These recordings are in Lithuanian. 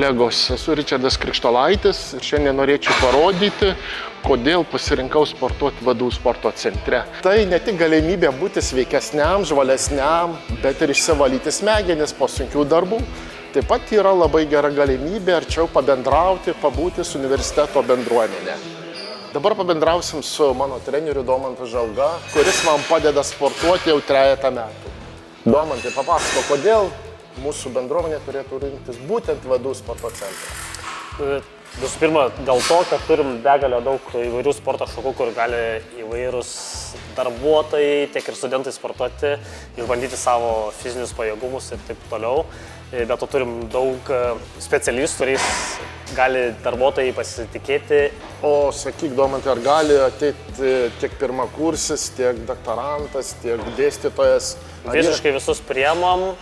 kolegos, esu Ričardas Krikštolaitis ir šiandien norėčiau parodyti, kodėl pasirinkau sportuoti VDU sporto centre. Tai ne tik galimybė būti sveikesniam, žvalesniam, bet ir išsivalyti smegenis po sunkių darbų. Taip pat yra labai gera galimybė arčiau pabendrauti, pabūti su universiteto bendruomenė. Dabar pabendrausim su mano treneriu Domantu Žalga, kuris man padeda sportuoti jau 3 metų. Domantai, papasako, kodėl mūsų bendruomenė turėtų rinktis būtent VDU sporto centrą? Visų pirma, dėl to, kad turim begalę daug įvairių sporto šakų, kur gali įvairūs darbuotojai, tiek ir studentai sportuoti, išbandyti savo fizinius pajėgumus ir taip toliau. Bet to turim daug specialistų, kuriais gali darbuotojai pasitikėti. O sakyk, Domantai, ar gali ateiti tiek pirmakursis, tiek doktorantas, tiek dėstytojas? Visiškai visus priemam,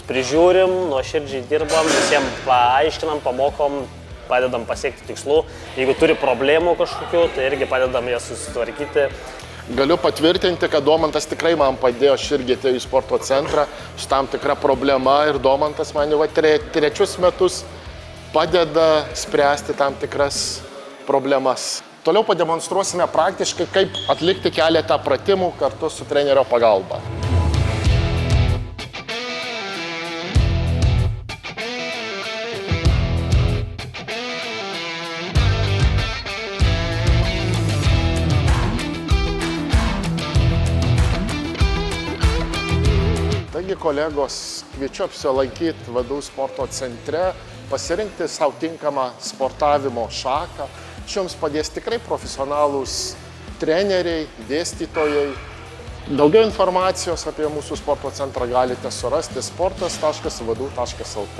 prižiūrim, nuoširdžiai dirbam, visiems paaiškinam, pamokom, padedam pasiekti tikslų. Jeigu turi problemų kažkokių, tai irgi padedam jas susitvarkyti. Galiu patvirtinti, kad Domantas tikrai man padėjo, aš irgi atėjau į sporto centrą su tam tikra problema ir Domantas man jau 3 metus padeda spręsti tam tikras problemas. Toliau pademonstruosime praktiškai, kaip atlikti keletą pratimų kartu su trenerio pagalba. Taigi, kolegos, kviečiu apsilankyti VDU sporto centre, pasirinkti savo tinkamą sportavimo šaką. Čia jums padės tikrai profesionalūs treneriai, dėstytojai. Daugiau informacijos apie mūsų sporto centrą galite surasti sportas.vdu.lt.